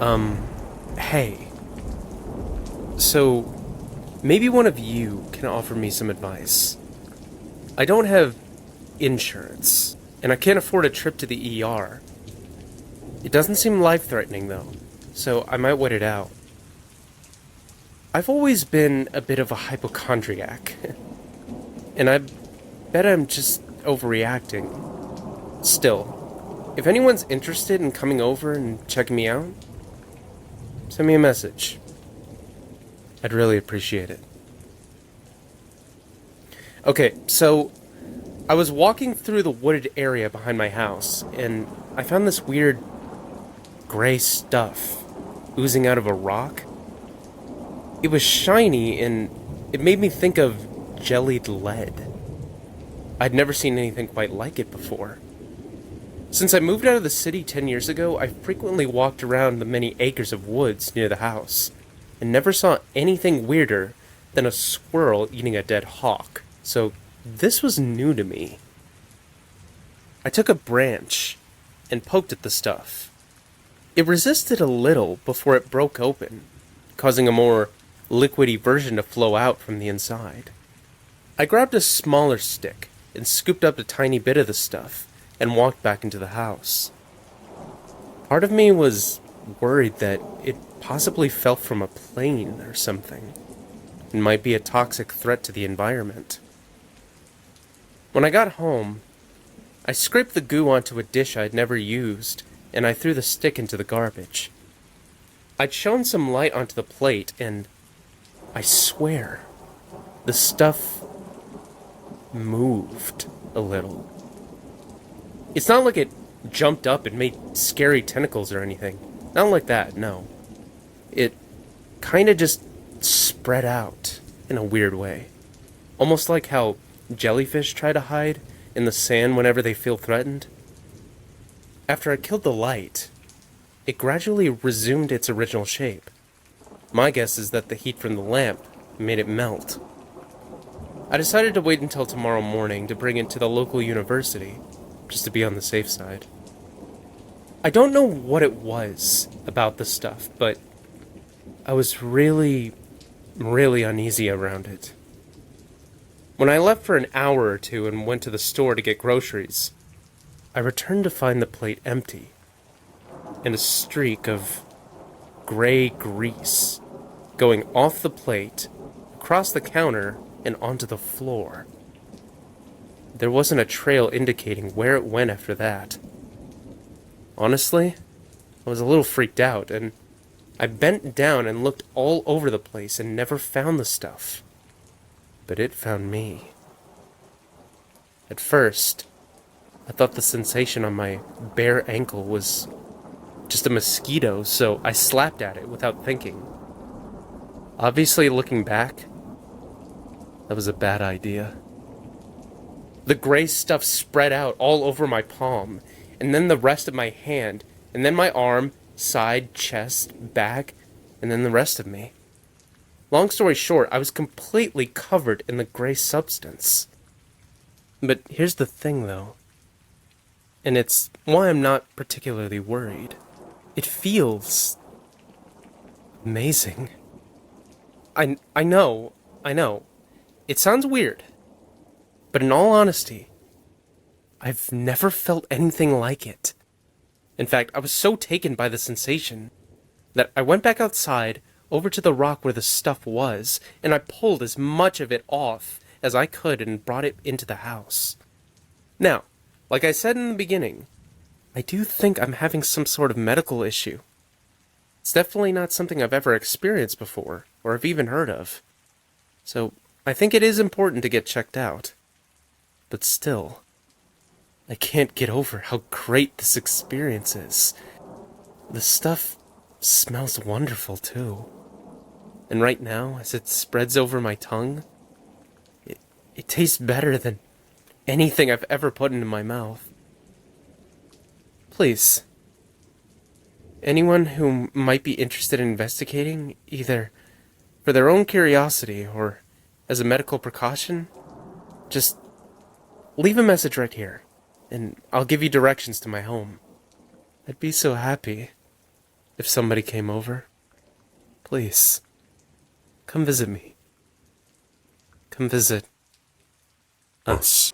Um, hey. So, maybe one of you can offer me some advice. I don't have insurance, and I can't afford a trip to the ER. It doesn't seem life-threatening, though, so I might wait it out. I've always been a bit of a hypochondriac, and I bet I'm just overreacting. Still, if anyone's interested in coming over and checking me out, send me a message. I'd really appreciate it. Okay, so I was walking through the wooded area behind my house, and I found this weird gray stuff oozing out of a rock. It was shiny, and it made me think of jellied lead. I'd never seen anything quite like it before. Since I moved out of the city 10 years ago, I frequently walked around the many acres of woods near the house, and never saw anything weirder than a squirrel eating a dead hawk, so this was new to me. I took a branch and poked at the stuff. It resisted a little before it broke open, causing a more liquidy version to flow out from the inside. I grabbed a smaller stick and scooped up a tiny bit of the stuff and walked back into the house. Part of me was worried that it possibly fell from a plane or something, and might be a toxic threat to the environment. When I got home, I scraped the goo onto a dish I'd never used, and I threw the stick into the garbage. I'd shone some light onto the plate, and I swear, the stuff moved a little. It's not like it jumped up and made scary tentacles or anything. Not like that, no. It kinda just spread out in a weird way. Almost like how jellyfish try to hide in the sand whenever they feel threatened. After I killed the light, it gradually resumed its original shape. My guess is that the heat from the lamp made it melt. I decided to wait until tomorrow morning to bring it to the local university, just to be on the safe side. I don't know what it was about the stuff, but I was really uneasy around it. When I left for an hour or two and went to the store to get groceries, I returned to find the plate empty, and a streak of gray grease going off the plate, across the counter, and onto the floor. There wasn't a trail indicating where it went after that. Honestly, I was a little freaked out, and I bent down and looked all over the place and never found the stuff. But it found me. At first, I thought the sensation on my bare ankle was just a mosquito, so I slapped at it without thinking. Obviously, looking back, that was a bad idea. The gray stuff spread out all over my palm, and then the rest of my hand, and then my arm, side, chest, back, and then the rest of me. Long story short, I was completely covered in the gray substance. But here's the thing, though, and it's why I'm not particularly worried. It feels amazing. I know. It sounds weird, but in all honesty, I've never felt anything like it. In fact, I was so taken by the sensation that I went back outside over to the rock where the stuff was, and I pulled as much of it off as I could and brought it into the house. Now, like I said in the beginning, I do think I'm having some sort of medical issue. It's definitely not something I've ever experienced before, or have even heard of. So, I think it is important to get checked out. But still, I can't get over how great this experience is. The stuff smells wonderful, too. And right now, as it spreads over my tongue, it tastes better than anything I've ever put into my mouth. Please, anyone who might be interested in investigating, either for their own curiosity or as a medical precaution, just leave a message right here, and I'll give you directions to my home. I'd be so happy. if somebody came over, please, come visit me. Come visit us.